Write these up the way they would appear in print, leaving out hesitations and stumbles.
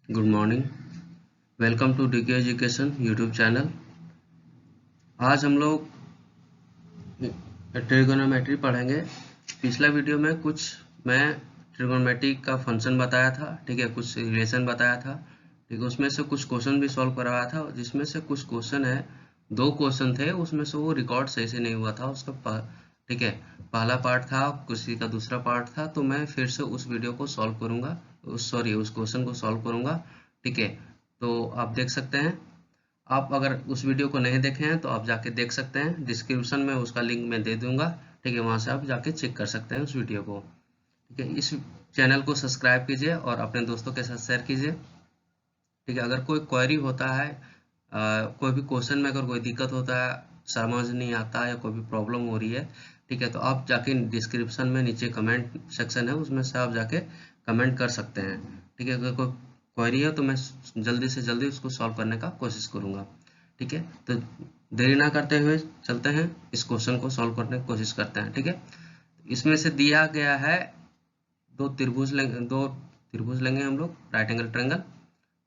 Good morning. Welcome to DK education YouTube channel. आज हम लोग ट्रिगोनोमेट्री पढ़ेंगे। पिछला वीडियो में मैं ट्रिगोनोमेट्री का फंक्शन बताया था, ठीक है, कुछ रिलेशन बताया था, ठीक है। उसमें से कुछ क्वेश्चन भी सॉल्व करवाया था, जिसमें से कुछ क्वेश्चन है, 2 क्वेश्चन थे, उसमें से वो रिकॉर्ड सही से नहीं हुआ था उसका, ठीक है। पहला पार्ट था, किसी का दूसरा पार्ट था, तो मैं फिर से उस वीडियो को सॉल्व करूंगा, उस क्वेश्चन को सॉल्व करूंगा, ठीक है। तो आप देख सकते हैं। आप अगर उस वीडियो को नहीं देखे हैं तो आप जाके देख सकते हैं, डिस्क्रिप्शन में उसका लिंक मैं दे दूंगा, ठीक है। वहां से आप जाके चेक कर सकते हैं उस वीडियो को, ठीक है। इस चैनल को सब्सक्राइब कीजिए और अपने दोस्तों के साथ शेयर कीजिए, ठीक है। अगर कोई क्वेरी होता है, कोई भी क्वेश्चन में अगर कोई दिक्कत होता है, समझ नहीं आता है या कोई भी प्रॉब्लम हो रही है, ठीक है, तो आप जाके डिस्क्रिप्शन में नीचे कमेंट सेक्शन है, उसमें से आप जाके कमेंट कर सकते हैं, ठीक है। अगर कोई क्वेरी है तो मैं जल्दी से जल्दी उसको सॉल्व करने का कोशिश करूंगा, ठीक है। तो देरी ना करते हुए चलते हैं, इस क्वेश्चन को सॉल्व करने की कोशिश करते हैं, ठीक है। इसमें से दिया गया है, दो त्रिभुज लेंगे हम लोग, राइट एंगल ट्रायंगल,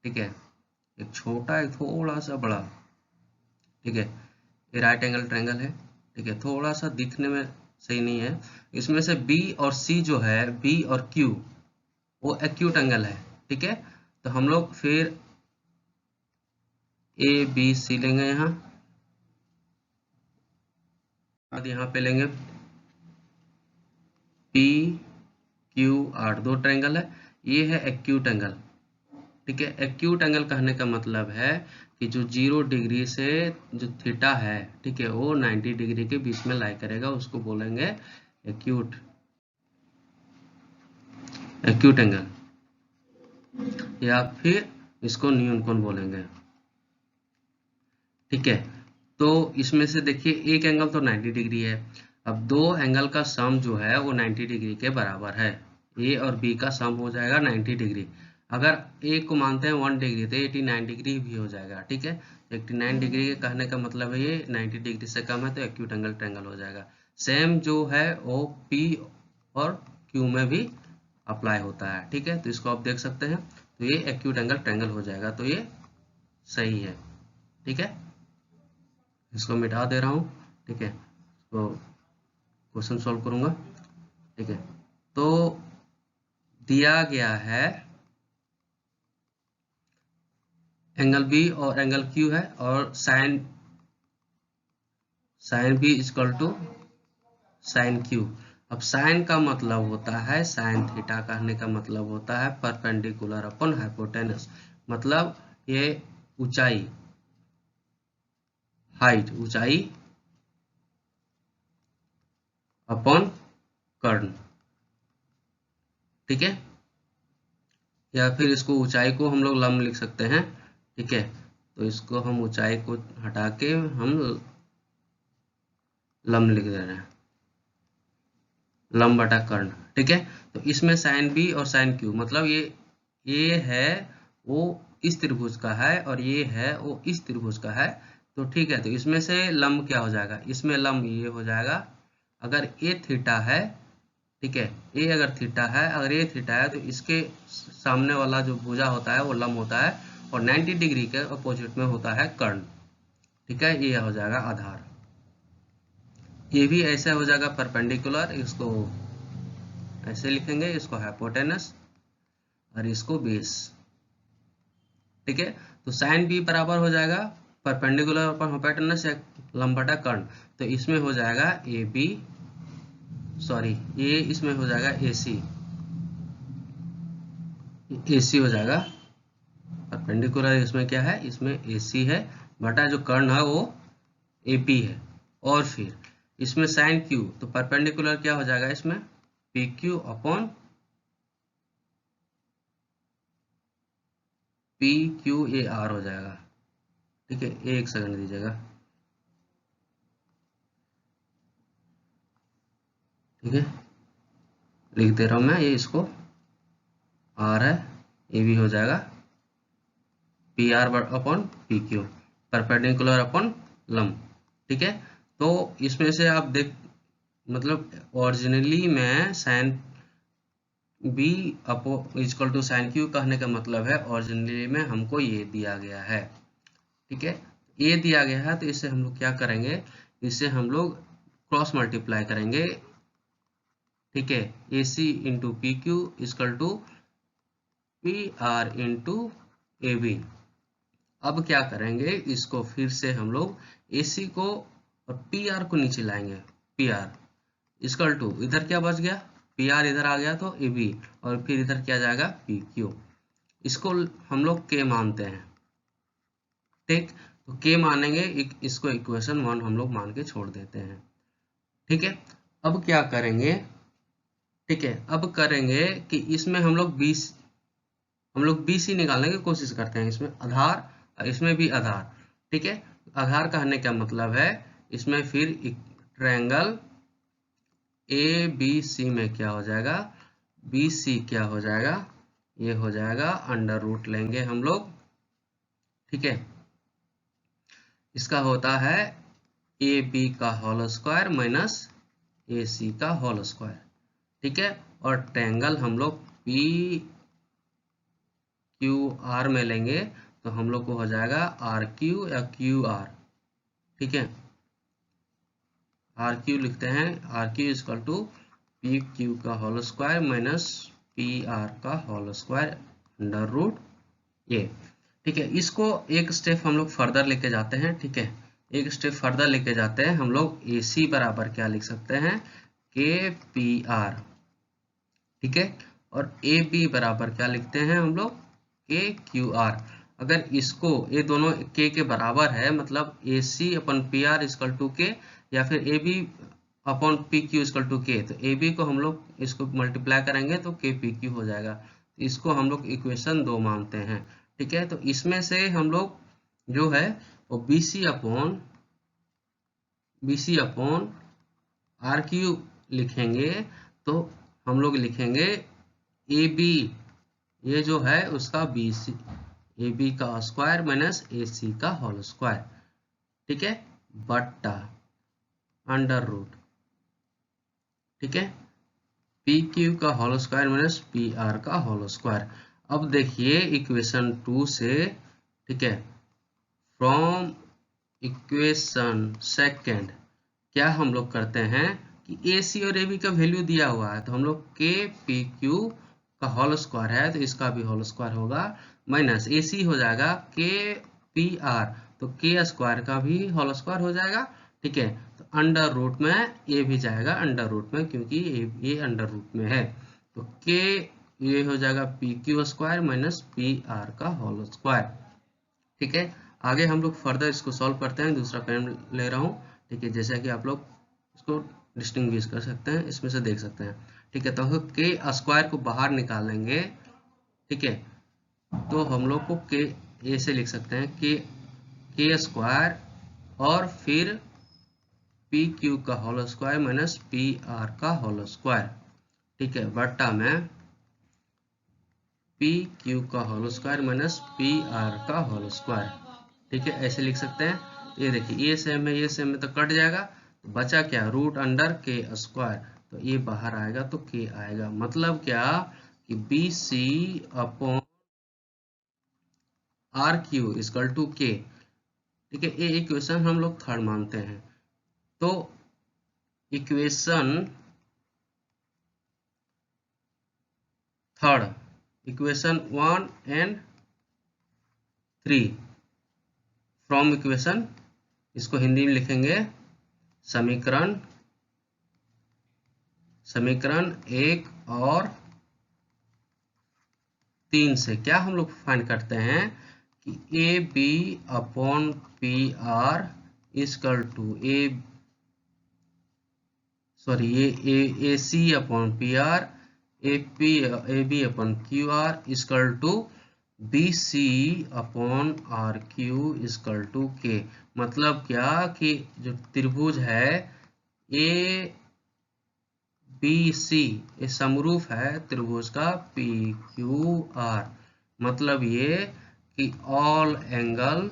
ठीक है। एक छोटा, एक थोड़ा सा बड़ा, ठीक है। ये राइट एंगल ट्रायंगल है, ठीक है। थोड़ा सा दिखने में सही नहीं है। इसमें से बी और सी जो है, बी और क्यू, वो एक्यूट एंगल है, ठीक है। तो हम लोग फिर ए बी सी लेंगे यहाँ, और यहाँ पे लेंगे पी क्यू आर, 2 ट्रायंगल है। ये है एक्यूट एंगल, ठीक है। एक्यूट एंगल कहने का मतलब है कि जो 0 डिग्री से जो थीटा है, ठीक है, वो 90 डिग्री के बीच में लाई करेगा, उसको बोलेंगे एक्यूट एक्यूट एंगल, या फिर इसको न्यून कोण बोलेंगे, ठीक है। तो इसमें से देखिए, एक एंगल तो 90 डिग्री है। अब 2 एंगल का सम जो है वो 90 डिग्री के बराबर है। ए और बी का सम हो जाएगा 90 डिग्री। अगर ए को मानते हैं 1 डिग्री तो 89 डिग्री भी हो जाएगा, ठीक है। 89 डिग्री के कहने का मतलब है ये 90 डिग्री से कम है, तो एक्यूट एंगल ट्रायंगल हो जाएगा। सेम जो है वो पी और क्यू में भी अप्लाई होता है, ठीक है। तो इसको आप देख सकते हैं, तो ये एक्यूट एंगल ट्रायंगल हो जाएगा, तो ये सही है, ठीक है। इसको मिटा दे रहा हूँ, ठीक है। तो क्वेश्चन सॉल्व करूंगा, ठीक है। तो दिया गया है एंगल बी और एंगल क्यू है, और sine B equal to sine Q. अब साइन का मतलब होता है, साइन थीटा कहने का मतलब होता है परपेंडिकुलर अपन हाइपोटेनस, मतलब ये ऊंचाई, हाइट, ऊंचाई अपॉन कर्ण, ठीक है। या फिर इसको ऊंचाई को हम लोग लंब लिख सकते हैं, ठीक है। तो इसको हम ऊंचाई को हटा के हम लंब लिख दे रहे हैं, लंब बटा कर्ण, ठीक है। तो इसमें साइन बी और साइन क्यू, मतलब ये है वो इस त्रिभुज का है और ये है वो इस त्रिभुज का है, तो ठीक है। तो इसमें से लंब क्या हो जाएगा, इसमें लंब ये हो जाएगा। अगर ए थीटा है, ठीक है, ए अगर थीटा है, अगर ये थीटा है, तो इसके सामने वाला जो भुजा होता है वो लंब होता है, और 90 डिग्री के अपोजिट में होता है कर्ण, ठीक है। ये हो जाएगा आधार। ये भी ऐसे हो जाएगा परपेंडिकुलर, इसको ऐसे लिखेंगे, इसको हाइपोटेनस और इसको बेस, ठीक है। तो साइन बी बराबर हो जाएगा परपेंडिकुलर अपन हाइपोटेनस या लंब बटा कर्ण। तो इसमें हो जाएगा ए बी, सॉरी, ये इसमें हो जाएगा ए सी, AC हो जाएगा परपेंडिकुलर। इसमें क्या है, इसमें AC है, बटा जो कर्ण है वो AP है। और फिर इसमें साइन Q, तो परपेंडिकुलर क्या हो जाएगा, इसमें PQ अपॉन PQAR हो जाएगा, ठीक है। एक सेकंड दीजिएगा, ठीक है, लिख दे रहा हूं मैं, ये इसको R है, ये भी हो जाएगा PR upon PQ, perpendicular upon लंब, ठीक है। तो इसमें से आप देख, मतलब ओरिजिनली मैं साइन बी अपो इक्वल टू साइन क्यू कहने का मतलब है ओरिजिनली में हमको ये दिया गया है, ठीक है। ये दिया गया है तो इससे हम लोग क्या करेंगे, इससे हम लोग क्रॉस मल्टीप्लाई करेंगे, ठीक है। A C into P Q equal to P R into A B. अब क्या करेंगे, इसको फिर से हम लोग ए सी को और पी आर को नीचे लाएंगे, पी आर इक्वल टू इधर क्या बच गया, पी आर इधर आ गया तो ए बी, और फिर इधर क्या जाएगा पी क्यू। इसको हम लोग के मानते हैं, ठीक। तो के मानेंगे, इसको इक्वेशन 1 हम लोग मान के छोड़ देते हैं, ठीक है। अब क्या करेंगे, ठीक है, अब करेंगे कि इसमें हम लोग BC निकालने की कोशिश करते हैं, इसमें आधार और इसमें भी आधार, ठीक है। आधार कहने का मतलब है इसमें फिर ट्रायंगल ABC में क्या हो जाएगा, BC क्या हो जाएगा, ये हो जाएगा अंडर रूट लेंगे हम लोग, ठीक है। इसका होता है AB का होल स्क्वायर माइनस AC का होल स्क्वायर, ठीक है। और ट्रायंगल हम लोग PQR में लेंगे तो हम लोग को हो जाएगा RQ या QR, ठीक है। RQ लिखते हैं, RQ इक्वल टू PQ का होल स्क्वायर माइनस PR का होल स्क्वायर अंडर रूट ये, ठीक है। इसको एक स्टेप हम लोग फर्दर लेके जाते हैं, ठीक है। एक स्टेप फर्दर लेके जाते हैं हम लोग, AC बराबर क्या लिख सकते हैं, KPR, ठीक है। और AB बराबर क्या लिखते हैं हम लोग, KQR। अगर इसको ये दोनों K के बराबर है, मतलब AC upon PR equal to K या फिर AB upon PQ equal to K, तो AB को हम लोग इसको मल्टीप्लाई करेंगे तो KPQ हो जाएगा। इसको हम लोग इक्वेशन 2 मानते हैं, ठीक है। तो इसमें से हम लोग जो है वो BC अपॉन RQ लिखेंगे, तो हम लोग लिखेंगे AB, ये जो है उसका BC, AB का स्क्वायर माइनस AC का होल स्क्वायर, ठीक है, बट्टा अंडर रूट, ठीक है, PQ का होल स्क्वायर माइनस PR का होल स्क्वायर। अब देखिए इक्वेशन 2 से, ठीक है, फ्रॉम इक्वेशन सेकेंड क्या हम लोग करते हैं कि AC और AB का वैल्यू दिया हुआ है, तो हम लोग KPQ का होल स्क्वायर है तो इसका भी होल स्क्वायर होगा, माइनस AC हो जाएगा KPR, तो K स्क्वायर का भी होल स्क्वायर हो जाएगा, ठीक है। तो अंडर रूट में ये भी जाएगा अंडर रूट में, क्योंकि ये अंडर रूट में है, तो K ये हो जाएगा PQ स्क्वायर माइनस PR का होल स्क्वायर, ठीक है। आगे हम लोग फर्दर इसको सॉल्व करते हैं, दूसरा पेन ले रहा हूँ, ठीक है, जैसा कि आप लोग इसको डिस्टिंग्विश कर सकते हैं, इसमें से देख सकते हैं, ठीक है। तो हम के स्क्वायर को बाहर निकालेंगे, ठीक है, तो हम लोग को के ऐसे लिख सकते हैं कि के स्क्वायर और फिर पी क्यू का whole square minus P R का होल स्क्वायर, ठीक है, बट्टा में पी क्यू का whole square minus P R का होल स्क्वायर, ठीक है, ऐसे लिख सकते हैं। ये देखिए ये सेम है, ये सेम है, तो कट जाएगा, तो बचा क्या, रूट अंडर के स्क्वायर, तो ये बाहर आएगा तो के आएगा, मतलब क्या कि B C upon R Q equal to K, ठीक है। ये इक्वेशन हम लोग थर्ड मानते हैं, तो equation third, equation 1 and 3 from equation, इसको हिंदी में लिखेंगे समीकरण 1 और 3 से क्या हम लोग फाइंड करते हैं कि A B upon P R equal to A C upon P R A B upon Q R equal to B C upon R Q equal to K. मतलब क्या कि जो त्रिभुज है ए बी सी ये समरूप है त्रिभुज का पी क्यू आर, मतलब ये कि all angle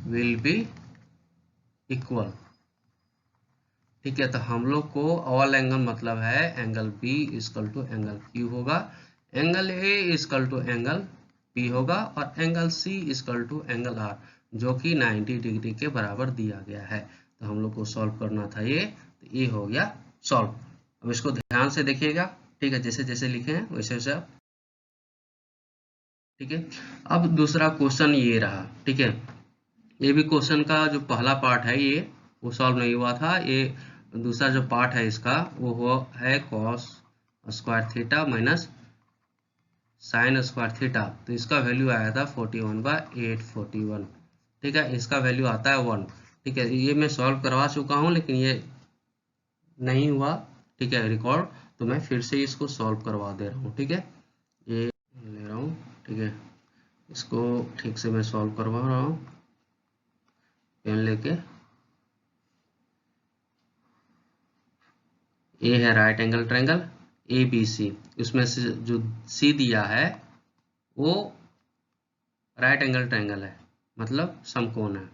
will be equal, ठीक है। तो हम लोग को ऑल एंगल मतलब है angle B equal to angle Q होगा, angle A equal to angle P होगा, और angle C equal to angle R, जो कि 90 डिग्री के बराबर दिया गया है। तो हम लोग को सॉल्व करना था ये, तो ये हो गया सॉल्व। अब इसको ध्यान से देखिएगा, ठीक है, जैसे जैसे लिखे हैं वैसे वैसे आप, ठीक है। अब दूसरा क्वेश्चन ये रहा, ठीक है। ये भी क्वेश्चन का जो पहला पार्ट है ये वो सॉल्व नहीं हुआ था। ये दूसरा जो पार्ट है इसका वो है cos square theta minus sine square theta. तो इसका वैल्यू आया था 41/841, ठीक है। इसका वैल्यू आता है 1, ठीक है। ये मैं सॉल्व करवा चुका हूँ लेकिन ये नहीं हुआ, ठीक है, रिकॉर्ड। तो मैं फिर से इसको सॉल्व करवा दे रहा हूँ, ठीक है। ये ले रहा हूँ, ठीक है। इसको ठीक से मैं सॉल्व करवा रहा हूँ पेन लेके। ए है right angle triangle A B C, उसमें से जो सी दिया है वो राइट एंगल ट्रायंगल है, मतलब समकोण है।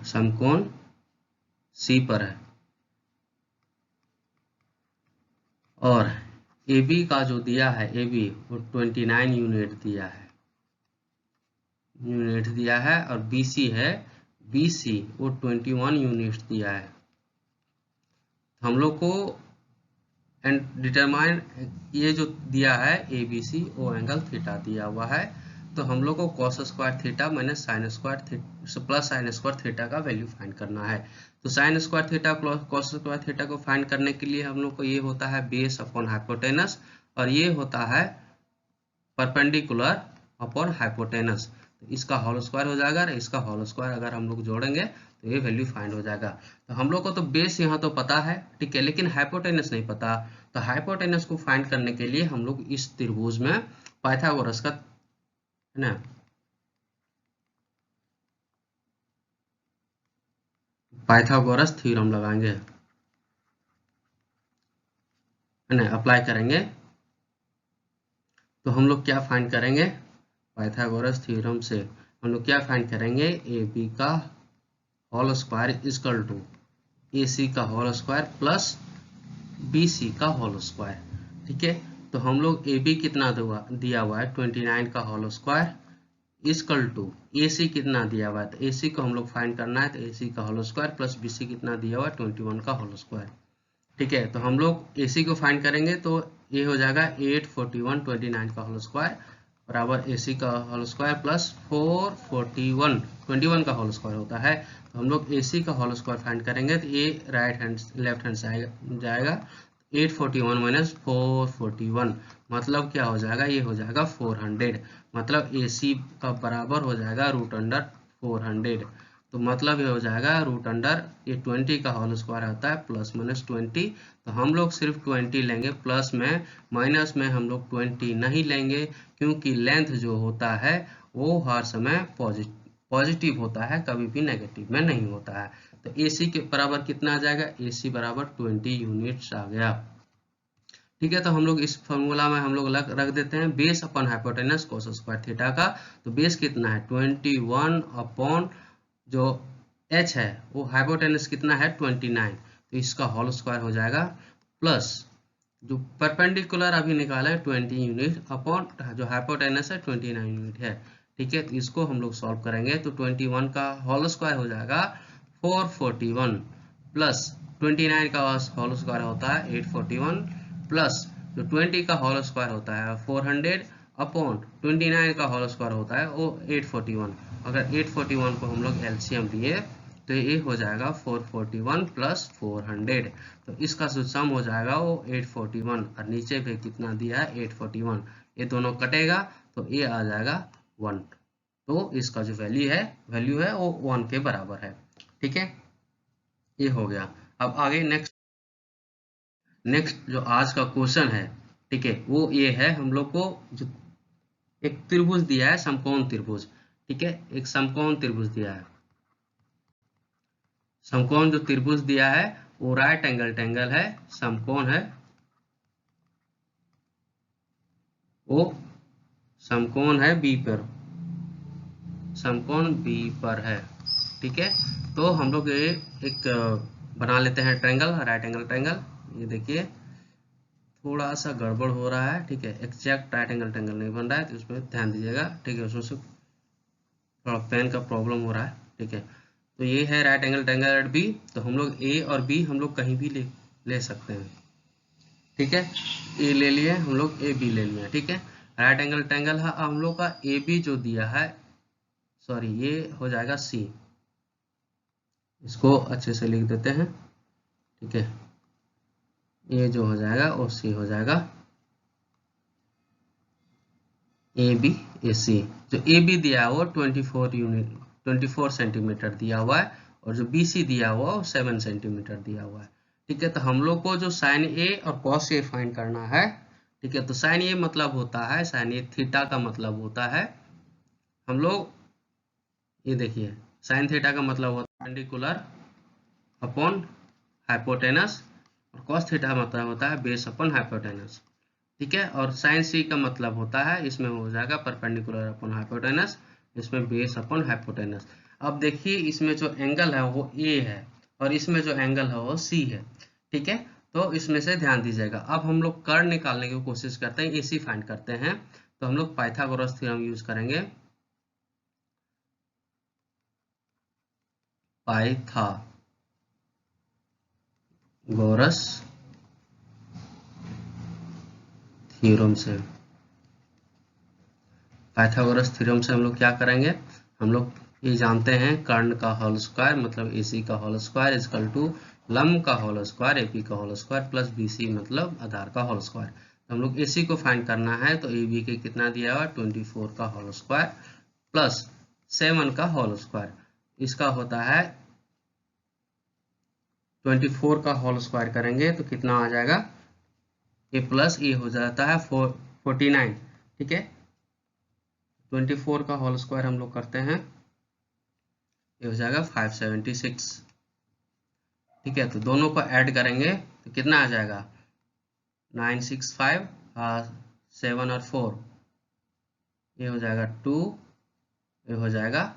समकोण सी पर है, और ए बी का जो दिया है ए बी वो 29 यूनिट दिया है, और बी सी है बी सी वो 21 यूनिट दिया है। हम लोग को एंड डिटरमाइन ये जो दिया है A B C O angle theta दिया हुआ है। तो हम लोग को cos square theta minus sine square theta plus sine square theta का वैल्यू फाइंड करना है। तो sine square theta plus cos square theta को फाइंड करने के लिए हम लोग को ये होता है बेस अपॉन हाइपोटेनस, और ये होता है परपेंडिकुलर अपॉन हाइपोटेनस। तो इसका होल स्क्वायर हो जाएगा, और इसका होल स्क्वायर अगर हम लोग जोड़ेंगे तो ये वैल्यू फाइंड हो जाएगा। तो हम लोग को तो बेस यहाँ तो पता है, ठीक है, लेकिन हाइपोटेनस नहीं पता। तो हाइपोटेनस को फाइंड करने के लिए हम लोग इस त्रिभुज में पाइथागोरस का, है ना, पाइथागोरस थ्योरम लगाएंगे, है ना, अप्लाई करेंगे। तो हम लोग क्या फाइंड करेंगे पाइथागोरस थ्योरम से, हम लोग क्या फाइंड करेंगे ए बी का whole square equal to A C का whole square plus B C का होल स्क्वायर, ठीक है। तो हम लोग ए बी कितना दिया हुआ है 29 का whole square equal to A सी कितना दिया हुआ है, तो ए सी को हम लोग फाइंड करना है। तो ए सी का whole square plus B C कितना दिया हुआ है 21 का होल स्क्वायर, ठीक है। तो हम लोग ए सी को फाइंड करेंगे तो ये हो जाएगा 841 29 का होल स्क्वायर बराबर ए सी का होल स्क्वायर प्लस 441 21 का होल स्क्वायर होता है। तो हम लोग ए सी का होल स्क्वायर फाइंड करेंगे तो ये राइट हैंड लेफ्ट हैंड से जाएगा 841 माइनस 441, मतलब क्या हो जाएगा, ये हो जाएगा 400, मतलब ए सी का बराबर हो जाएगा रूट अंडर 400। तो मतलब ये हो जाएगा रूट अंडर ये 20 का होल स्क्वायर होता है प्लस माइनस 20। तो हम लोग सिर्फ 20 लेंगे, प्लस में माइनस में हम लोग 20 नहीं लेंगे, क्योंकि लेंथ जो होता है वो हर समय पॉजिटिव होता है, कभी भी नेगेटिव में नहीं होता है। तो ए सी के बराबर कितना आ जाएगा, ए सी बराबर 20 यूनिट्स आ गया, ठीक है। तो हम लोग इस फॉर्मूला में हम लोग रख देते हैं base upon hypotenuse cos square theta का। तो बेस कितना है 21 अपॉन जो h है वो हाइपोटेनस कितना है 29, तो इसका होल स्क्वायर हो जाएगा प्लस जो परपेंडिकुलर अभी निकाला है 20 यूनिट अपॉन जो हाइपोटेनस है 29 यूनिट है, ठीक है। तो इसको हम लोग सॉल्व करेंगे तो 21 का होल स्क्वायर हो जाएगा 441 प्लस 29 का होल स्क्वायर होता है 841 प्लस जो 20 का होल स्क्वायर होता है 400 अपॉन 29 का होल स्क्वायर होता है वो 841। अगर 841 को हम लोग एलसीएम लिए तो ये हो जाएगा 441 प्लस 400। तो इसका जो सम हो जाएगा वो 841, और नीचे पे कितना दिया है 841, ये दोनों कटेगा तो ये आ जाएगा 1। तो इसका जो वैल्यू है वो 1 के बराबर है, ठीक है। ये हो गया। अब आगे नेक्स्ट जो आज का क्वेश्चन है, ठीक है, वो ये है हम लोग को जो एक त्रिभुज दिया है समकोण त्रिभुज, ठीक है, एक समकोण त्रिभुज दिया है। समकोण जो त्रिभुज दिया है वो राइट एंगल ट्रायंगल है, समकोण है, वो समकोण है बी पर, समकोण बी पर है। ठीक है, तो हम लोग ये एक बना लेते हैं ट्रायंगल, राइट एंगल ट्रायंगल। ये देखिए थोड़ा सा गड़बड़ हो रहा है, ठीक है, एग्जैक्ट राइट एंगल ट्रायंगल नहीं बन रहा है, तो उसमें ध्यान दीजिएगा। ठीक है, उसमें से थोड़ा पेन का प्रॉब्लम हो रहा है। ठीक है, तो ये है right angle triangle at B. तो हम लोग ए और बी हम लोग कहीं भी ले सकते हैं। ठीक है, ए ले लिए हम लोग, ए बी ले लिया। ठीक है, राइट एंगल ट्रायंगल है हम लोग का, ए बी जो दिया है, सॉरी ये हो जाएगा सी, इसको अच्छे से लिख देते हैं। ठीक है, ये जो हो जाएगा वो सी हो जाएगा, ए बी ए सी। जो ए बी दिया हुआ 24 सेंटीमीटर दिया हुआ है, और जो बी सी दिया हुआ वो 7 सेंटीमीटर दिया हुआ है। ठीक है, तो हम लोग को जो साइन ए और कॉस ए फाइंड करना है। ठीक है, तो साइन ए मतलब होता है, साइन ए थीटा का मतलब होता है, हम लोग ये देखिए साइन थीटा का मतलब होता है परपेंडिकुलर अपॉन हाइपोटेनस, और कॉस थीटा मतलब होता है बेस अपॉन हाइपोटेनस। ठीक है, और साइन सी का मतलब होता है, इसमें हो जाएगा परपेंडिकुलर अपॉन हाइपोटेनस, इसमें बेस अपॉन हाइपोटेनस। अब देखिए इसमें जो एंगल है वो ए है, और इसमें जो एंगल है वो सी है। ठीक है, तो इसमें से ध्यान दीजिएगा। अब हम लोग कर्ण निकालने की कोशिश करते हैं, एसी फाइंड करते हैं। तो हम लोग पाइथागोरस थ्योरम यूज करेंगे, पाइथागोरस थ्योरम से। पाइथागोरस थ्योरम से हम लोग क्या करेंगे, हम लोग ये जानते हैं कर्ण का होल स्क्वायर मतलब एसी का होल स्क्वायर इजकल टू लंब का होल स्क्वायर एपी का होल स्क्वायर प्लस बीसी मतलब आधार का होल स्क्वायर। तो हम लोग एसी को फाइंड करना है, तो ए बी के कितना दिया हुआ 24 का होल स्क्वायर प्लस 7 का होल स्क्वायर, इसका होता है 24 का होल स्क्वायर करेंगे तो कितना आ जाएगा, ए प्लस ए हो जाता है 49। ठीक है, 24 का होल स्क्वायर हम लोग करते हैं, ये हो जाएगा 576। ठीक है, तो दोनों को ऐड करेंगे तो कितना आ जाएगा 965, 7 और 4, ये हो जाएगा 2, ये हो जाएगा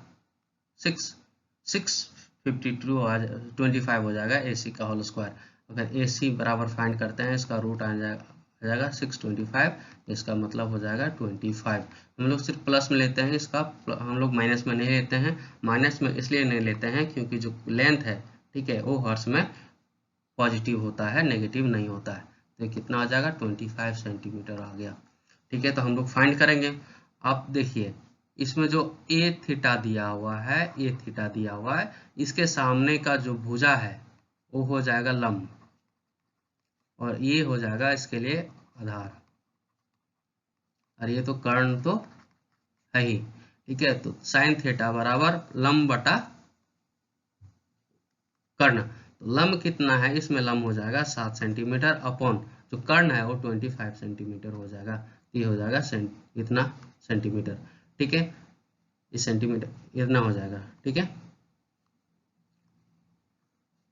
6, 25 हो जाएगा एसी का होल स्क्वायर। अगर एसी बराबर फाइंड करते हैं, इसका रूट आ जाएगा 625, इसका मतलब हो जाएगा 25। हम लोग सिर्फ प्लस में लेते हैं, इसका हम लोग माइनस में नहीं लेते हैं। माइनस में इसलिए नहीं लेते हैं क्योंकि जो लेंथ है, ठीक है, वो हर्ट्ज में पॉजिटिव होता है, नेगेटिव नहीं होता है। तो कितना आ जाएगा 25 सेंटीमीटर आ गया। ठीक है, तो हम लोग फाइंड करेंगे। आप देखिए इसमें जो ए थीटा दिया हुआ है, ए थीटा दिया हुआ है, इसके सामने का जो भुजा है वो हो जाएगा लंब, और ये हो जाएगा इसके लिए आधार, और ये तो कर्ण तो है ही। ठीक है, तो साइन थीटा बराबर लंब बटा कर्ण। तो लंब कितना है, इसमें लंब हो जाएगा 7 सेंटीमीटर अपॉन जो कर्ण है वो 25 सेंटीमीटर हो जाएगा, ये हो जाएगा इतना सेंटीमीटर। ठीक है, इस सेंटीमीटर इतना हो जाएगा। ठीक है,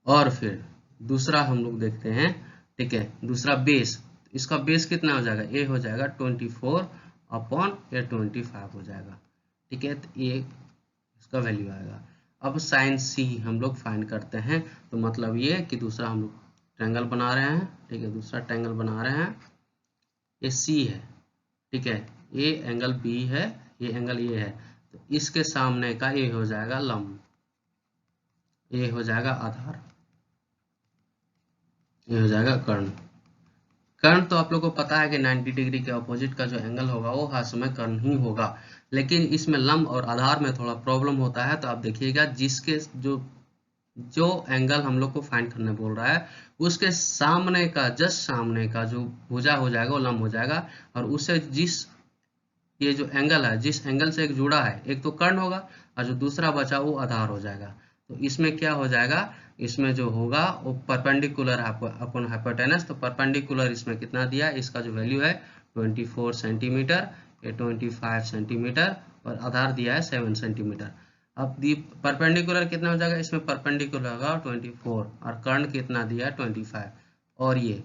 और फिर दूसरा हम लोग देखते हैं। ठीक है, दूसरा बेस, इसका बेस कितना हो जाएगा, ए हो जाएगा 24 अपॉन ए 25 हो जाएगा। ठीक है, तो ये इसका वैल्यू आएगा। अब साइन सी हम लोग फाइंड करते हैं, तो मतलब ये कि दूसरा हम लोग ट्रायंगल बना रहे हैं। ठीक है, दूसरा ट्रायंगल बना रहे हैं, ये सी है। ठीक है, ये एंगल बी है, ये एंगल ए है, तो इसके सामने का ये हो जाएगा लंब, ये हो जाएगा आधार, ये हो जाएगा कर्ण। कर्ण तो आप लोग को पता है कि 90 डिग्री के अपोजिट का जो एंगल होगा वो हर समय कर्ण ही होगा, लेकिन इसमें लंब और आधार में थोड़ा प्रॉब्लम होता है। तो आप देखिएगा जिसके जो एंगल हम लोग को फाइंड करने बोल रहा है, उसके सामने का जस्ट सामने का जो भुजा हो जाएगा वो लंब हो जाएगा, और उससे ये जो एंगल है, जिस एंगल से एक जुड़ा है, एक तो कर्ण होगा और जो दूसरा बचा वो आधार हो जाएगा। तो इसमें क्या हो जाएगा, इसमें जो होगा वो परपेंडिकुलर अपॉन हाइपोटेनस। तो परपेंडिकुलर इसमें कितना दिया है, इसका जो वैल्यू है 24 सेंटीमीटर, ये 25 सेंटीमीटर, और आधार दिया है 7 सेंटीमीटर। अब परपेंडिकुलर कितना हो जाएगा, इसमें परपेंडिकुलर होगा 24, और कर्ण कितना दिया है 25, और ये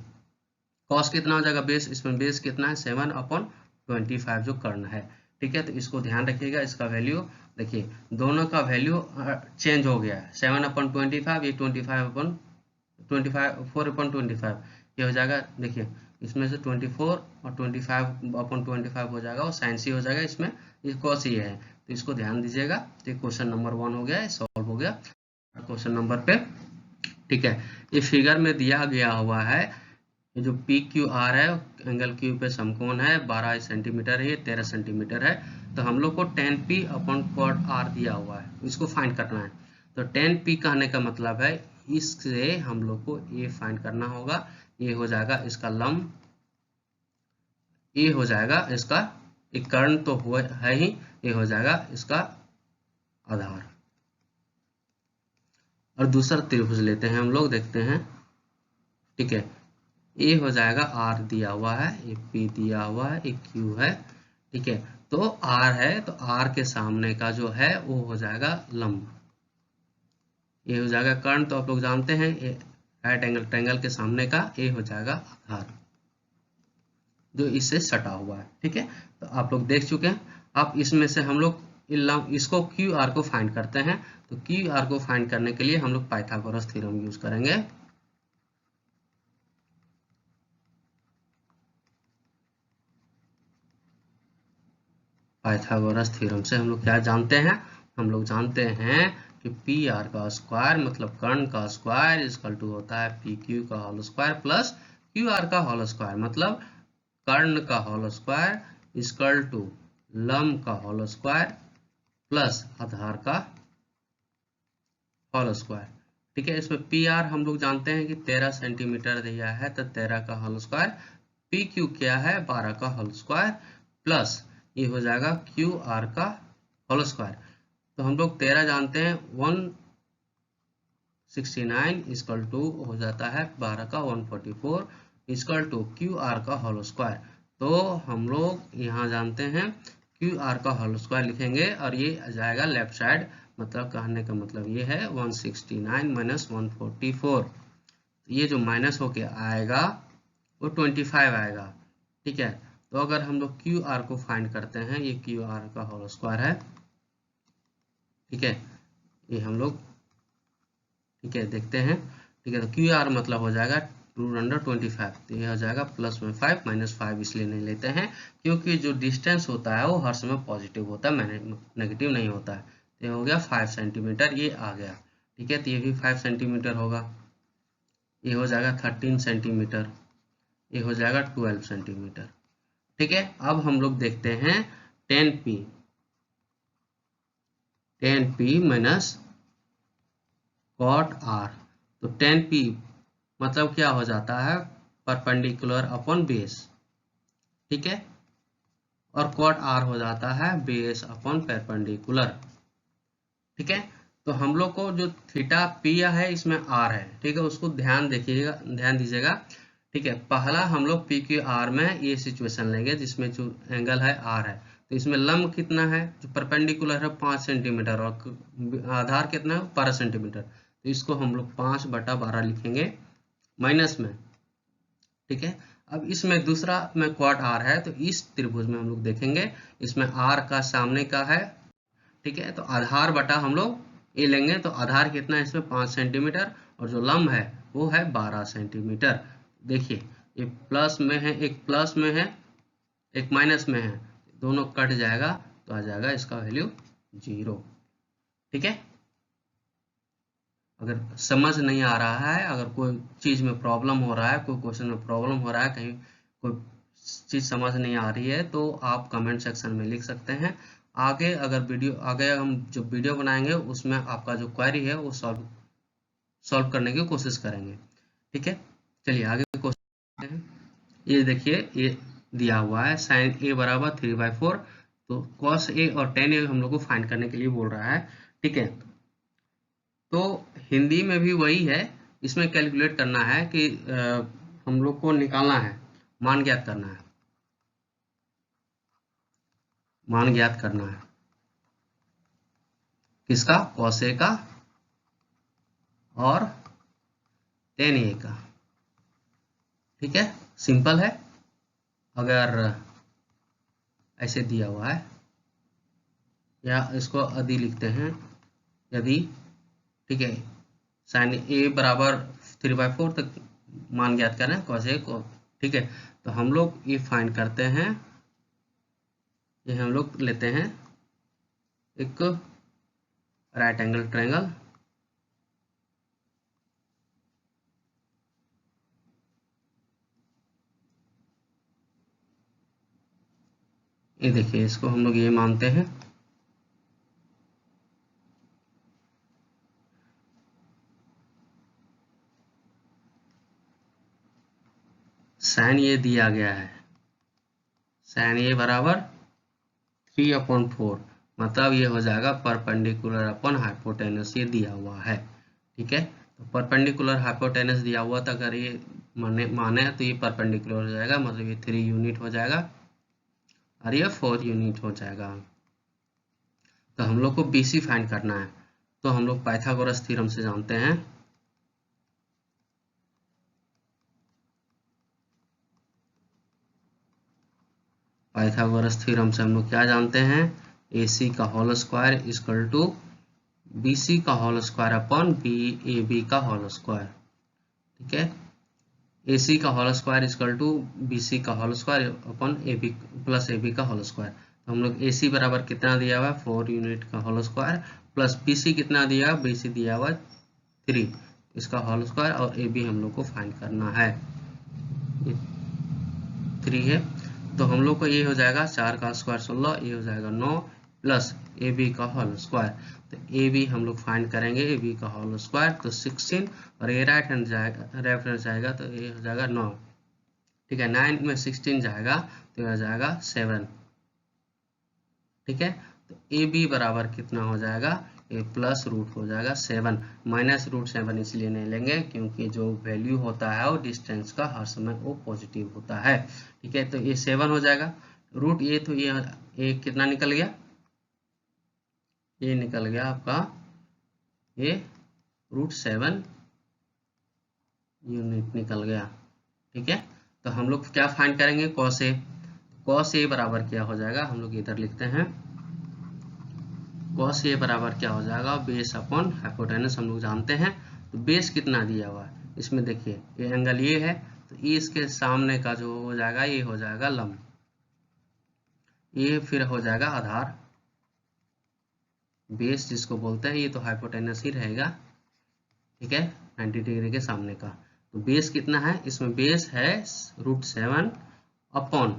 कॉस कितना हो जाएगा बेस, इसमें बेस कितना है 7 अपॉन 25 जो कर्ण है। ठीक है, तो इसको ध्यान रखिएगा, इसका वैल्यू देखिए दोनों का वैल्यू चेंज हो गया है, 7/25 ये 4/25 ये हो जाएगा। देखिए इसमें से 24 और 25/25 हो जाएगा और साइन सी हो जाएगा, इसमें ये कॉस ये है, तो इसको ध्यान दीजिएगा। तो क्वेश्चन नंबर 1 हो गया, सॉल्व हो गया। क्वेश्चन नंबर पे, ठीक है, ये फिगर में दिया गया हुआ है, ये जो पी क्यू आर है, एंगल क्यू पे समकोण है, 12 सेंटीमीटर है, ये 13 सेंटीमीटर है। तो हम लोग को 10p/cot r दिया हुआ है, इसको फाइंड करना है। तो 10p कहने का मतलब है इससे हम लोग को ये फाइंड करना होगा। ये हो जाएगा इसका लंब, ये हो जाएगा इसका एक कर्ण तो हुआ है ही, ये हो जाएगा इसका आधार। और दूसरा त्रिभुज लेते हैं हम लोग, देखते हैं। ठीक है, ए हो जाएगा आर दिया हुआ है, ये पी दिया हुआ है, एक क्यू है। ठीक है, तो आर है, तो आर के सामने का जो है वो हो जाएगा लंब, ये हो जाएगा कर्ण, तो आप लोग जानते हैं राइट एंगल ट्रायंगल के सामने का ये हो जाएगा आधार जो इससे सटा हुआ है। ठीक है, तो आप लोग देख चुके हैं। अब इसमें से हम लोग इसको क्यू आर को फाइंड करते हैं। तो क्यू आर को फाइंड करने के लिए हम लोग पाइथागोरस थ्योरम यूज करेंगे। पाइथागोरस थ्योरम से हम लोग क्या जानते हैं, हम लोग जानते हैं कि पी आर का स्क्वायर मतलब कर्ण का स्क्वायर इक्वल टू होता है पी क्यू का whole square plus Q R का होल स्क्वायर, मतलब कर्ण का होल स्क्वायर इक्वल टू लंब का होल स्क्वायर प्लस आधार का होल स्क्वायर। ठीक है, इसमें पी आर हम लोग जानते हैं कि 13 सेंटीमीटर दिया है, तो 13 का होल स्क्वायर, पी क्यू क्या है 12 का होल स्क्वायर प्लस ये हो जाएगा क्यू आर का होल स्क्वायर। तो हम लोग 13 जानते हैं 169 इक्वल टू हो जाता है 12 का 144 इक्वल टू क्यू आर का होल स्क्वायर। तो हम लोग यहाँ जानते हैं क्यू आर का होल स्क्वायर लिखेंगे और ये आ जाएगा लेफ्ट साइड, मतलब कहने का मतलब ये है 169 माइनस 144, ये जो माइनस होके आएगा वो 25 आएगा। ठीक है, तो अगर हम लोग क्यू आर को फाइंड करते हैं, ये क्यू आर का होल स्क्वायर है। ठीक है, ये हम लोग ठीक है देखते हैं। ठीक है, तो क्यू आर मतलब हो जाएगा 225, तो ये हो जाएगा प्लस में 5 माइनस 5 इसलिए नहीं लेते हैं क्योंकि जो डिस्टेंस होता है वो हर समय पॉजिटिव होता है, नेगेटिव नहीं होता है। तो ये हो गया 5 सेंटीमीटर, ये आ गया। ठीक है, तो ये भी 5 सेंटीमीटर होगा, ये हो जाएगा 13 सेंटीमीटर, ये हो जाएगा 12 सेंटीमीटर। ठीक है, अब हम लोग देखते हैं 10p माइनस कॉट आर। तो 10p मतलब क्या हो जाता है परपेंडिकुलर अपॉन बेस। ठीक है, और कॉट आर हो जाता है बेस अपॉन परपेंडिकुलर। ठीक है, तो हम लोग को जो थीटा पी है इसमें आर है, ठीक है, उसको ध्यान देखिएगा, ध्यान दीजिएगा। ठीक है, पहला हम लोग पी क्यू आर में ये सिचुएशन लेंगे जिसमें जो एंगल है आर है, तो इसमें लंब कितना है जो परपेंडिकुलर है 5 सेंटीमीटर और आधार कितना है 12 सेंटीमीटर, तो इसको हम लोग 5/12 लिखेंगे माइनस में। ठीक है, अब इसमें दूसरा में क्वाड आर है, तो इस त्रिभुज में हम लोग देखेंगे इसमें आर का सामने का है। ठीक है, तो आधार बटा हम लोग ये लेंगे, तो आधार कितना है इसमें 5 सेंटीमीटर और जो लंब है वो है 12 सेंटीमीटर। देखिए ये प्लस में है, एक प्लस में है, एक माइनस में है, दोनों कट जाएगा तो आ जाएगा इसका वैल्यू 0। ठीक है, अगर समझ नहीं आ रहा है, अगर कोई चीज में प्रॉब्लम हो रहा है, कोई क्वेश्चन में प्रॉब्लम हो रहा है, कहीं कोई चीज समझ नहीं आ रही है, तो आप कमेंट सेक्शन में लिख सकते हैं। आगे अगर आगे हम जो वीडियो बनाएंगे उसमें आपका जो क्वेरी है वो सॉल्व करने की कोशिश करेंगे। ठीक है, चलिए आगे क्वेश्चन है। ये देखिए ये दिया हुआ है साइन ए बराबर 3/4, तो कॉस ए और टेन ए हम लोग को फाइंड करने के लिए बोल रहा है। ठीक है, तो हिंदी में भी वही है, इसमें कैलकुलेट करना है कि हम लोग को निकालना है, मान ज्ञात करना है, मान ज्ञात करना है किसका, कॉस ए का और टेन ए का। ठीक है, सिंपल है। अगर ऐसे दिया हुआ है, या इसको यदि लिखते हैं, यदि, ठीक है, साइन ए बराबर 3/4 तक मान ज्ञात करें cos A को, ठीक है। तो हम लोग ये फाइंड करते हैं, ये हम लोग लेते हैं एक राइट एंगल ट्रायंगल, ये देखिए, इसको हम लोग ये मानते हैं, साइन ये दिया गया है, साइन ए बराबर 3/4, मतलब ये हो जाएगा परपेंडिकुलर अपॉन हाइपोटेनस, ये दिया हुआ है, ठीक है। तो परपेंडिकुलर हाइपोटेनस दिया हुआ था, अगर ये माने तो ये परपेंडिकुलर हो जाएगा, मतलब ये 3 यूनिट हो जाएगा और ये 4 यूनिट हो जाएगा। तो हम लोग को BC फाइंड करना है, तो हम लोग पाइथागोरस थ्योरम से जानते हैं, पाइथागोरस थ्योरम से हम लोग क्या जानते हैं, AC का whole square equal to BC का होल स्क्वायर अपॉन AB का होल स्क्वायर, ठीक है। AC का whole square equal to BC का whole square upon AB plus AB का होल स्क्वायर। तो हम लोग AC बराबर कितना दिया हुआ है, 4 यूनिट का होल स्क्वायर, प्लस BC कितना दिया हुआ, BC दिया हुआ 3, इसका होल स्क्वायर, और AB हम लोग को फाइंड करना है, 3 है। तो हम लोग को ये हो जाएगा 4 का स्क्वायर 16, ये हो जाएगा 9, प्लस AB का होल स्क्वायर। तो AB हम लोग फाइंड करेंगे, AB का होल स्क्वायर तो 16, और ये राइट हैंड जाएगा, रेफरेंस जाएगा, तो ये हो जाएगा 9, ठीक है। 9 में 16 जाएगा तो ये हो जाएगा 7, ठीक है। तो AB बराबर कितना हो जाएगा, ये प्लस रूट हो जाएगा 7, माइनस रूट 7 इसलिए नहीं लेंगे क्योंकि जो वैल्यू होता है वो डिस्टेंस का हर समय वो पॉजिटिव होता है, ठीक है। तो ये 7 हो जाएगा, रूट ये, तो ये कितना निकल गया, ये निकल गया आपका ये √7 यूनिट निकल गया, ठीक है। तो हम लोग क्या फाइंड करेंगे, cos A, cos A बराबर क्या हो जाएगा, हम लोग इधर लिखते हैं, cos A बराबर क्या हो जाएगा, बेस अपॉन हाइपोटेनस हम लोग जानते हैं। तो बेस कितना दिया हुआ है, इसमें देखिए ये एंगल ये है, तो ये इसके सामने का जो हो जाएगा ये हो जाएगा लंब, ये फिर हो जाएगा आधार, बेस जिसको बोलते हैं, ये तो हाइपोटेनस ही रहेगा, ठीक है, 90 डिग्री के सामने का। तो बेस कितना है, इसमें बेस है √7 अपॉन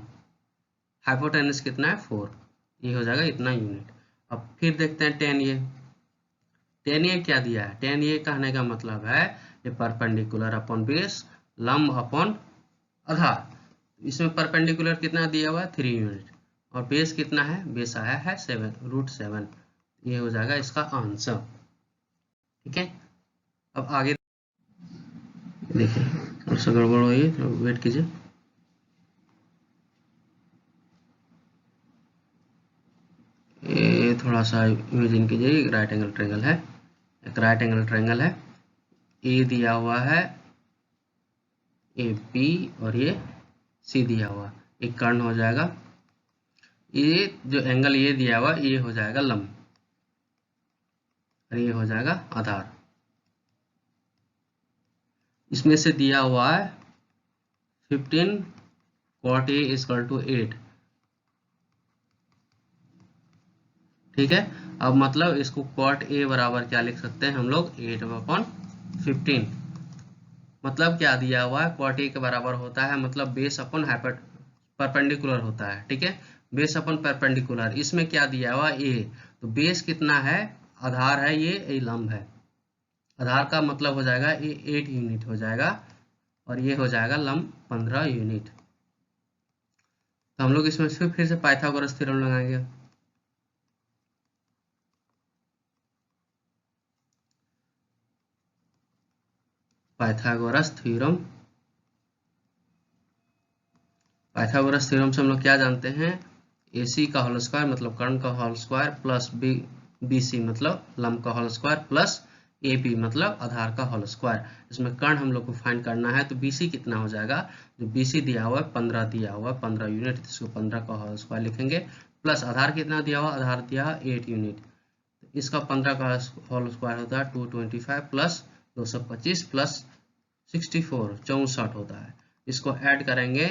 हाइपोटेनस कितना है 4, ये हो जाएगा इतना यूनिट। अब फिर देखते हैं tan ये क्या दिया है, tan ये कहने का मतलब है ये परपेंडिकुलर अपॉन बेस, लंब अपॉन आधार। इसमें परपेंडिकुलर कितना दिया हुआ है 3 यूनिट, और बेस कितना है, बेस आया है 7 √7, ये हो जाएगा इसका आंसर, ठीक है। अब आगे देखिए, थोड़ा सा गड़बड़ हुई है, तो वेट कीजिए, ये थोड़ा सा इमेजिन कीजिए, एक राइट एंगल ट्रायंगल है, एक राइट एंगल ट्रायंगल है, ए दिया हुआ है AB और ये C दिया हुआ, एक कर्ण हो जाएगा, ये जो एंगल ये दिया हुआ ये हो जाएगा लंब, और ये हो जाएगा आधार। इसमें से दिया हुआ है 15 cot A = 8, ठीक है। अब मतलब इसको cot A बराबर क्या लिख सकते हैं हम लोग, 8/15, मतलब क्या दिया हुआ है, cot A के बराबर होता है, मतलब बेस अपॉन परपेंडिकुलर होता है, ठीक है, बेस अपॉन परपेंडिकुलर। इसमें क्या दिया हुआ A, तो बेस कितना है, आधार है ये लंब है, आधार का मतलब हो जाएगा ये 8 यूनिट हो जाएगा, और ये हो जाएगा लंब 15 यूनिट। तो हम लोग इसमें फिर से पाइथागोरस थ्योरम लगाएंगे, पाइथागोरस थ्योरम, पाइथागोरस थ्योरम से हम लोग क्या जानते हैं, AC का होल स्क्वायर मतलब कर्ण का होल स्क्वायर, प्लस BC मतलब लंब का होल स्क्वायर, प्लस AB मतलब आधार का होल स्क्वायर। इसमें कर्ण हम लोग को फाइंड करना है, तो BC कितना हो जाएगा, जो BC दिया हुआ है 15 दिया हुआ है, 15 यूनिट, इसको 15 का होल स्क्वायर लिखेंगे, प्लस आधार कितना दिया हुआ, आधार दिया 8 यूनिट, इसका 15 का होल स्क्वायर होता है 225 प्लस 225 प्लस 64 64 होता है। इसको ऐड करेंगे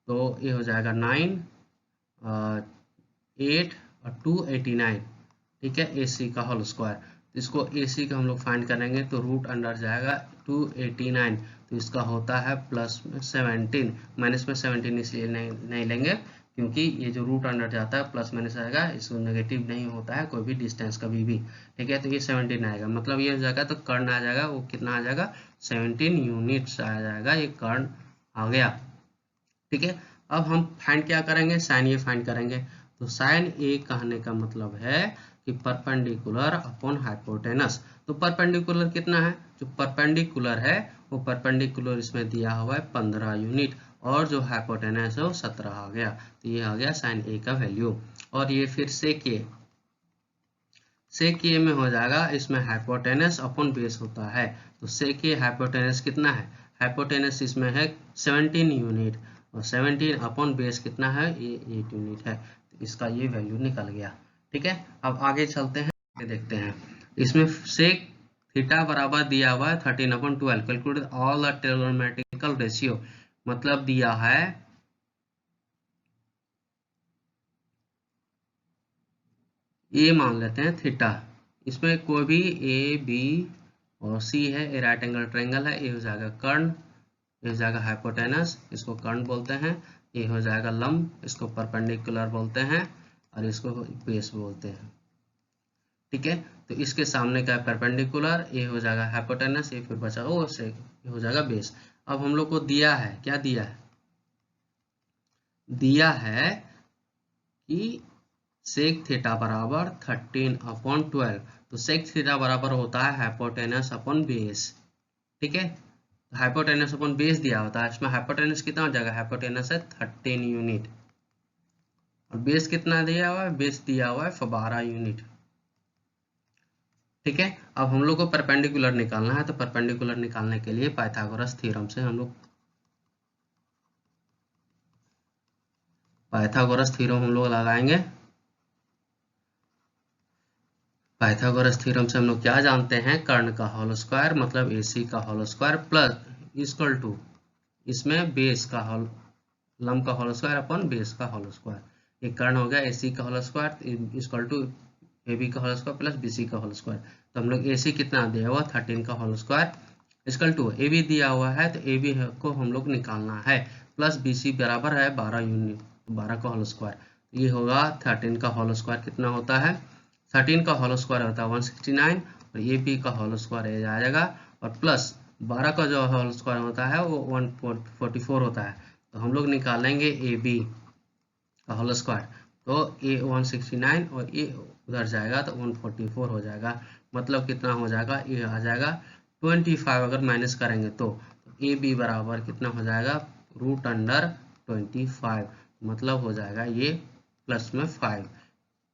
तो ये हो जाएगा 9 8 और 289, ठीक है, AC का होल स्क्वायर। इसको AC का हम लोग फाइंड करेंगे तो रूट अंडर जाएगा 289, तो इसका होता है प्लस में 17, माइनस में 17 इसलिए नहीं लेंगे क्योंकि ये जो रूट अंडर जाता है प्लस माइनस आएगा, इसको नेगेटिव नहीं होता है कोई भी डिस्टेंस कभी भी, ठीक है। तो ये 17 आएगा, मतलब ये हो जाएगा, तो कर्ण आ जाएगा वो कितना आ जाएगा 17 यूनिट्स आ जाएगा, ये कर्ण आ गया, ठीक है। अब हम फाइंड क्या करेंगे, साइन ए फाइंड करेंगे। तो साइन ए कहने का मतलब है कि परपेंडिकुलर अपॉन हाइपोटेनस। तो परपेंडिकुलर कितना है, जो परपेंडिकुलर है वो परपेंडिकुलर इसमें दिया हुआ है 15 यूनिट, और जो हाइपोटेनस है वो 17 आ गया, तो ये आ गया साइन ए का वैल्यू। और ये फिर सेक ए में हो जाएगा, इसमें हाइपोटेनस अपॉन बेस होता है, तो सेक ए हाइपोटेनस कितना है, हाइपोटेनस इसमें है 17 यूनिट, और 17 अपॉन बेस कितना है, ये 8 यूनिट है, तो इसका ये वैल्यू निकल गया, ठीक है। अब आगे चलते हैं, देखते हैं इसमें सेक थीटा बराबर दिया हुआ है 13/12, calculate all the trigonometrical ratio, मतलब दिया है ये मान लेते हैं थीटा, इसमें कोई भी ए बी और सी है, ए राइट एंगल ट्रायंगल है, ये हो जाएगा कर्ण, ये हो जाएगा हाइपोटेनस, इसको कर्ण बोलते हैं, ये हो जाएगा लंब, इसको परपेंडिकुलर बोलते हैं, और इसको बेस बोलते हैं, ठीक है। तो इसके सामने का परपेंडिकुलर, ये हो जाएगा हाइपोटेनस, ये फिर बचा वो से ये हो जाएगा बेस। अब हम लोग को दिया है, क्या दिया है, दिया है कि सेक थीटा बराबर 13/12, तो सेक थीटा बराबर होता है हाइपोटेनस अपॉन बेस, ठीक है। हाइपोटेनस अपॉन बेस दिया होता है, इसमें हाइपोटेनस कितना हो जाएगा, हाइपोटेनस है 13 यूनिट, और बेस कितना दिया हुआ है, बेस दिया हुआ है 12 यूनिट, ठीक है। अब हम लोग को परपेंडिकुलर निकालना है, तो परपेंडिकुलर निकालने के लिए पाइथागोरस थ्योरम से हम लोग लगाएंगे। पाइथागोरस थ्योरम से हम लोग क्या जानते हैं, कर्ण का होल स्क्वायर मतलब AC का whole square plus equal to इसमें बेस का होल, लंब का होल स्क्वायर अपन बेस का होल स्क्वायर, ये कर्ण हो गया AC का whole square equal to AB का होल स्क्वायर प्लस BC का होल स्क्वायर। तो हम लोग AC कितना दिया हुआ 13 का whole square equal to AB दिया हुआ है, तो AB को हम लोग निकालना है, प्लस BC बराबर है 12 यूनिट, 12 का होल स्क्वायर, तो ये होगा 13 का होल स्क्वायर कितना होता है, 13 का होल स्क्वायर होता है 169, और AB का होल स्क्वायर ये आ जाएगा, और प्लस 12 का जो होल स्क्वायर होता है वो 144 होता है, तो हम लोग निकालेंगे AB का होल स्क्वायर, तो A 169 और ये उधर जाएगा तो 144 हो जाएगा, मतलब कितना हो जाएगा, ये आ जाएगा 25, अगर माइनस करेंगे तो AB बराबर कितना हो जाएगा रूट अंडर 25, मतलब हो जाएगा ये प्लस में 5,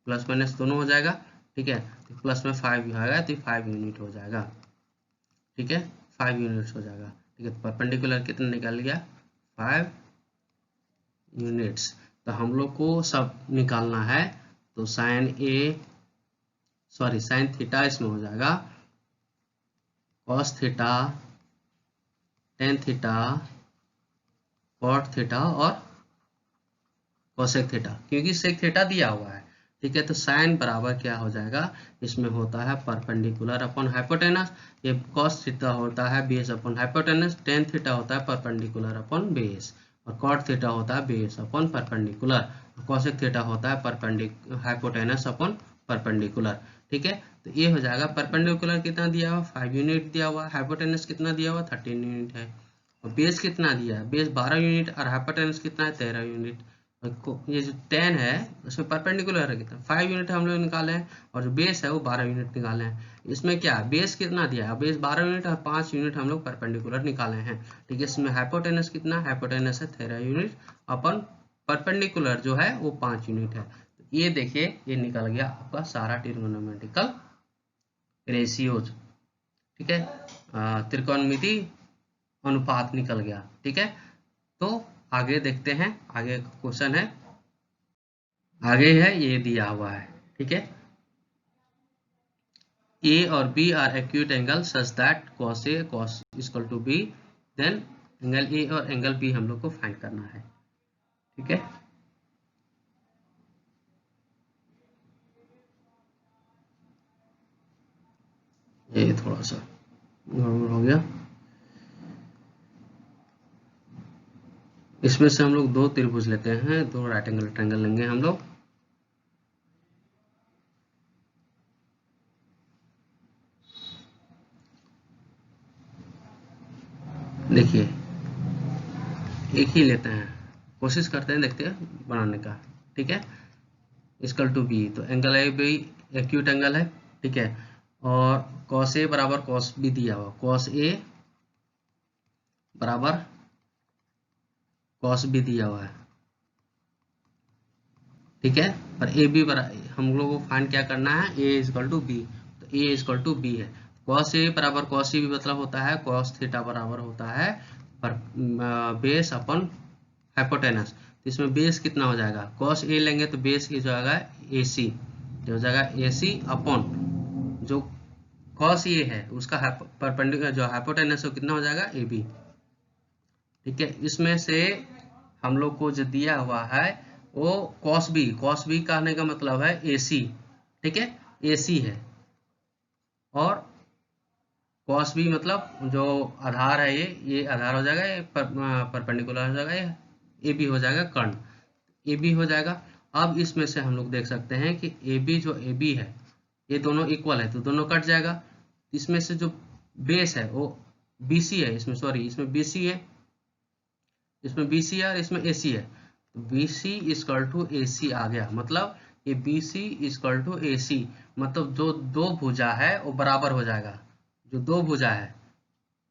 प्लस माइनस दोनों हो जाएगा, ठीक है। तो प्लस में 5 आएगा तो 5 यूनिट हो जाएगा, ठीक है, 5 यूनिट्स हो जाएगा, ठीक है। परपेंडिकुलर कितना निकल गया 5 यूनिट्स। तो हम लोग को सब निकालना है, तो साइन थीटा इसमें हो जाएगा cos theta, tan theta, cot theta और कोसेक थीटा, क्योंकि सेक थीटा दिया हुआ है, ठीक है। तो साइन बराबर क्या हो जाएगा, इसमें होता है परपेंडिकुलर अपॉन हाइपोटेनस, ये कॉस थीटा होता है base upon hypotenuse, tan theta होता है परपेंडिकुलर अपॉन बेस, और कॉट थीटा होता है base upon perpendicular, cosec theta होता है हाइपोटेनस अपॉन परपेंडिकुलर, ठीक है। तो ये हो जाएगा परपेंडिकुलर कितना दिया हुआ 5 यूनिट दिया हुआ, हाइपोटेनस कितना दिया हुआ 13 यूनिट है, और बेस कितना दिया है, बेस 12 यूनिट, और हाइपोटेनस कितना है 13 यूनिट, ये जो 10 है उसमें परपेंडिकुलर है कितना 5 यूनिट हम लोग निकाले हैं, और जो बेस है वो 12 यूनिट निकाले हैं। इसमें क्या बेस कितना दिया है, बेस 12 यूनिट और 5 यूनिट हम लोग परपेंडिकुलर निकाले हैं, ठीक है। इसमें हाइपोटेनस कितना, हाइपोटेनस है 13 यूनिट, अपन परपेंडिकुलर जो है वो 5 यूनिट है। तो ये देखिए ये निकल गया आपका सारा ट्रिगोनोमेट्रिकल रेशियोज, ठीक है, त्रिकोणमिति अनुपात निकल गया, ठीक है। तो आगे देखते हैं, आगे क्वेश्चन है आगे है ये दिया हुआ है, ठीक है। ए और B are acute angle such that cos A cos equal to B, then angle A और एंगल बी हम लोग को फाइंड करना है, ठीक है। ये थोड़ा सा गड़बड़ हो गया। इसमें से हम लोग दो त्रिभुज लेते हैं, दो राइट एंगल ट्रायंगल लेंगे हम लोग। देखिए एक ही लेते हैं, कोशिश करते हैं, देखते हैं बनाने का, ठीक है। इक्वल टू बी, तो angle A B acute angle है, ठीक है। और cos A बराबर cos B दिया हुआ, cos A बराबर cos B दिया हुआ है, ठीक है। पर ए बी हम लोग को फाइंड क्या करना है, a इक्वल टू बी, तो a इक्वल टू बी है। cos A बराबर cos C भी मतलब होता है cos थीटा बराबर होता है पर बेस अपन हाइपोटेनस। तो इसमें बेस कितना हो जाएगा, cos A लेंगे तो बेस की जो आएगा AC, जो हो जाएगा AC अपॉन जो cos A है उसका परपेंडिकुलर जो हाइपोटेनस है कितना हो जाएगा AB, ठीक है। इसमें से हम लोग को जो दिया हुआ है वो cos B कहने का मतलब है AC, ठीक है, AC है। और cos B मतलब जो आधार है ये आधार हो जाएगा, ये परपेंडिकुलर हो जाएगा, ये AB हो जाएगा कर्ण, AB हो जाएगा। अब इसमें से हम लोग देख सकते हैं कि AB जो AB है ये दोनों इक्वल है तो दोनों कट जाएगा। इसमें से जो बेस है वो BC है, इसमें सॉरी इसमें BC है, इसमें BC है और इसमें AC है, तो BC इक्वल टू AC आ गया। मतलब ये BC इक्वल टू AC, मतलब जो दो भुजा है वो बराबर हो जाएगा, जो दो भुजा है।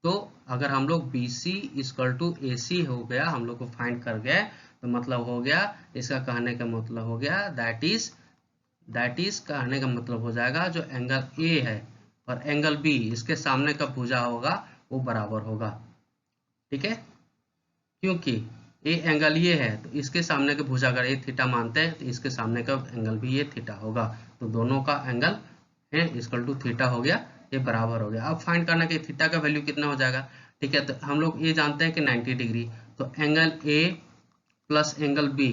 तो अगर हम लोग BC इक्वल टू AC हो गया, हम लोग को फाइंड कर गए, तो मतलब हो गया, इसका कहने का मतलब हो गया दैट इज कहने का मतलब हो जाएगा जो एंगल A है और एंगल B इसके सामने का भुजा होगा वो बराबर होगा, ठीक है। क्योंकि ये एंगल ये है तो इसके सामने का भुजा अगर ये थीटा मानते हैं तो इसके सामने का एंगल भी ये थीटा होगा, तो दोनों का एंगल है इक्वल टू थीटा हो गया, ये बराबर हो गया। अब फाइंड करना कि थीटा का वैल्यू कितना हो जाएगा, ठीक है। तो हम लोग ये जानते हैं कि 90 डिग्री, तो angle A plus angle B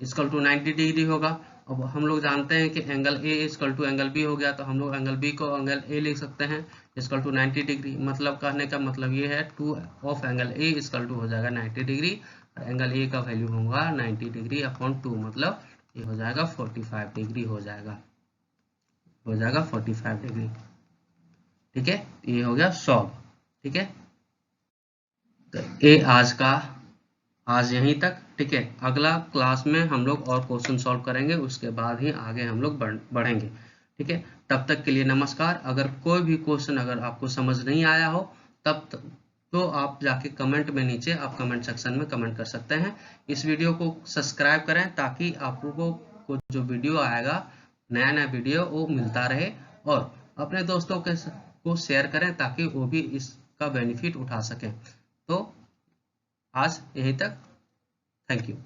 equal to 90 degree होगा। अब हम लोग जानते हैं कि angle A equal to angle B हो गया, तो हम लोग एंगल B को एंगल A लिख सकते हैं इक्वल टू 90 डिग्री। मतलब कहने का मतलब ये है 2 of angle A equal to हो जाएगा 90 डिग्री, और एंगल A का वैल्यू होगा 90 डिग्री अपॉन 2, मतलब ये हो जाएगा 45 डिग्री हो जाएगा 45 डिग्री, ठीक है। ये हो गया सॉल्व, ठीक है। तो ये आज यहीं तक, ठीक है। अगला क्लास में हम लोग और क्वेश्चन सॉल्व करेंगे, उसके बाद ही आगे हम लोग बढ़ेंगे, ठीक है। तब तक के लिए नमस्कार। अगर कोई भी क्वेश्चन अगर आपको समझ नहीं आया हो तो आप जाके कमेंट में नीचे आप कमेंट सेक्शन में कमेंट कर सकते हैं। इस वीडियो को सब्सक्राइब करें ताकि आपको जो वीडियो आएगा नया नया वीडियो वो मिलता रहे, और अपने दोस्तों को शेयर करें ताकि वो भी इसका बेनिफिट उठा सकें। तो आज यहीं तक, थैंक यू।